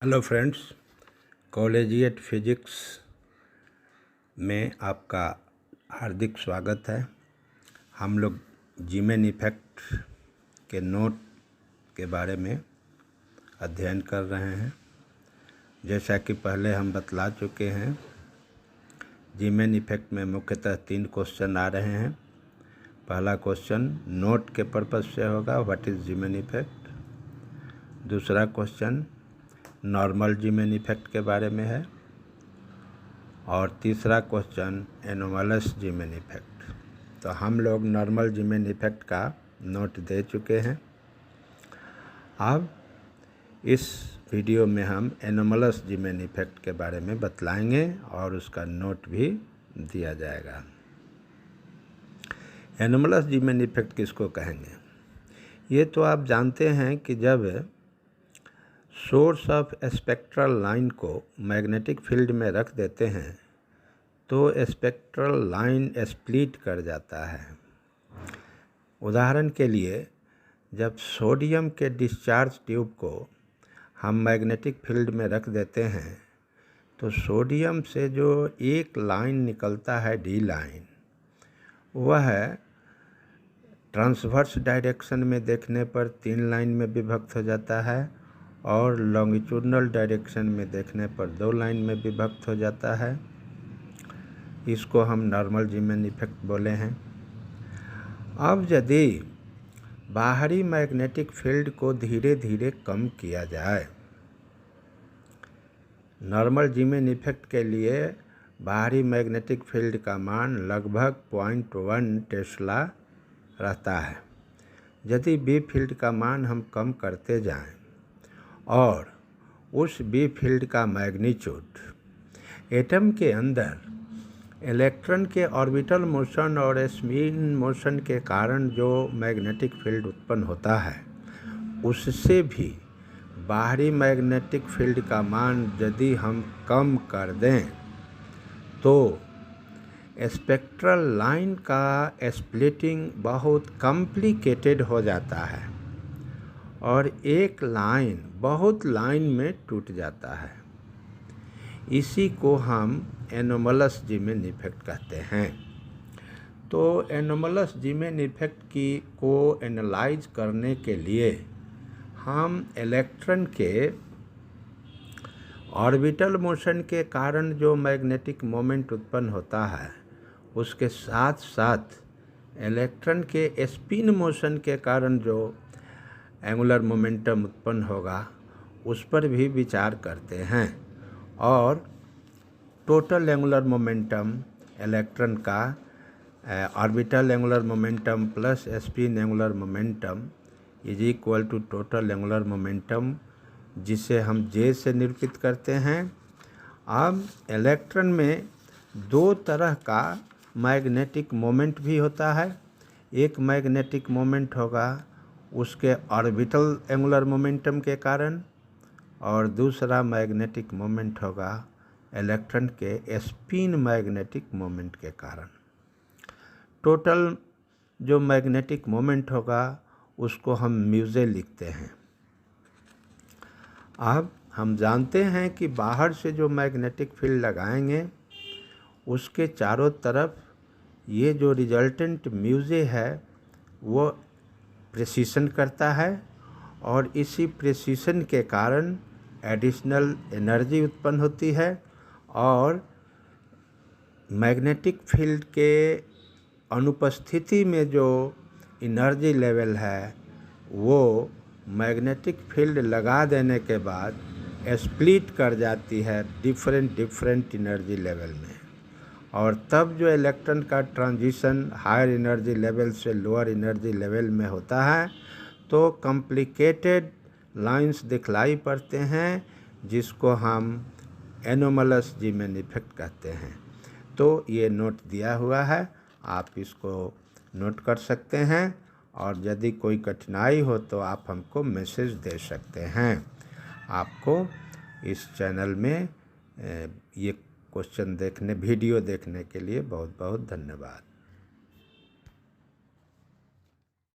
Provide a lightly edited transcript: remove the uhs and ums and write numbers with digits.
Hello friends, collegiate physics में आपका हार्दिक स्वागत है। हम लोग जीमेन इफेक्ट के नोट के बारे में अध्ययन कर रहे हैं। जैसा कि पहले हम बतला चुके हैं, जीमेन इफेक्ट में मुख्यतः 3 क्वेश्चन आ रहे हैं। पहला क्वेश्चन नोट के पर्पज़ से होगा, व्हाट इज़ जीमेन इफेक्ट। दूसरा क्वेश्चन नॉर्मल जीमेन इफेक्ट के बारे में है और तीसरा क्वेश्चन एनोमलस जीमेन इफेक्ट। तो हम लोग नॉर्मल जीमेन इफेक्ट का नोट दे चुके हैं। अब इस वीडियो में हम एनोमलस जीमेन इफेक्ट के बारे में बतलाएंगे और उसका नोट भी दिया जाएगा। एनोमलस जीमेन इफेक्ट किसको कहेंगे? ये तो आप जानते हैं कि जब सोर्स ऑफ स्पेक्ट्रल लाइन को मैग्नेटिक फील्ड में रख देते हैं तो स्पेक्ट्रल लाइन स्प्लिट कर जाता है। उदाहरण के लिए, जब सोडियम के डिस्चार्ज ट्यूब को हम मैग्नेटिक फील्ड में रख देते हैं तो सोडियम से जो एक लाइन निकलता है, डी लाइन, वह ट्रांसवर्स डायरेक्शन में देखने पर 3 लाइन में विभक्त हो जाता है और लॉन्गिट्यूडनल डायरेक्शन में देखने पर 2 लाइन में विभक्त हो जाता है। इसको हम नॉर्मल जीमेन इफेक्ट बोले हैं। अब यदि बाहरी मैग्नेटिक फील्ड को धीरे धीरे कम किया जाए, नॉर्मल जीमेन इफेक्ट के लिए बाहरी मैग्नेटिक फील्ड का मान लगभग 0.1 टेस्ला रहता है। यदि बी फील्ड का मान हम कम करते जाएं और उस बी फील्ड का मैग्नीट्यूड एटम के अंदर इलेक्ट्रॉन के ऑर्बिटल मोशन और स्पिन मोशन के कारण जो मैग्नेटिक फील्ड उत्पन्न होता है, उससे भी बाहरी मैग्नेटिक फील्ड का मान यदि हम कम कर दें तो स्पेक्ट्रल लाइन का स्प्लिटिंग बहुत कॉम्प्लिकेटेड हो जाता है और एक लाइन बहुत लाइन में टूट जाता है। इसी को हम एनोमलस जीमेन इफेक्ट कहते हैं। तो एनोमलस जीमेन इफेक्ट को एनालाइज करने के लिए हम इलेक्ट्रॉन के ऑर्बिटल मोशन के कारण जो मैग्नेटिक मोमेंट उत्पन्न होता है, उसके साथ साथ इलेक्ट्रॉन के स्पिन मोशन के कारण जो एंगुलर मोमेंटम उत्पन्न होगा, उस पर भी विचार करते हैं और टोटल एंगुलर मोमेंटम इलेक्ट्रॉन का orbital angular momentum plus spin angular momentum is equal to total angular momentum, जिसे हम जे से निरूपित करते हैं। अब इलेक्ट्रॉन में 2 तरह का मैग्नेटिक मोमेंट भी होता है। एक मैग्नेटिक मोमेंट होगा उसके ऑर्बिटल एंगुलर मोमेंटम के कारण और दूसरा मैग्नेटिक मोमेंट होगा इलेक्ट्रॉन के स्पिन मैग्नेटिक मोमेंट के कारण। टोटल जो मैग्नेटिक मोमेंट होगा उसको हम म्यूजे लिखते हैं। अब हम जानते हैं कि बाहर से जो मैग्नेटिक फील्ड लगाएंगे उसके चारों तरफ ये जो रिजल्टेंट म्यूजे है वो प्रेसिशन करता है और इसी प्रेसिशन के कारण एडिशनल एनर्जी उत्पन्न होती है और मैग्नेटिक फील्ड के अनुपस्थिति में जो एनर्जी लेवल है वो मैग्नेटिक फील्ड लगा देने के बाद स्प्लिट कर जाती है डिफरेंट एनर्जी लेवल में, और तब जो इलेक्ट्रॉन का ट्रांजिशन हायर एनर्जी लेवल से लोअर एनर्जी लेवल में होता है तो कॉम्प्लिकेटेड लाइंस दिखलाई पड़ते हैं, जिसको हम एनोमलस जीमेन इफेक्ट कहते हैं। तो ये नोट दिया हुआ है, आप इसको नोट कर सकते हैं और यदि कोई कठिनाई हो तो आप हमको मैसेज दे सकते हैं। आपको इस चैनल में ये क्वेश्चन वीडियो देखने के लिए बहुत बहुत धन्यवाद।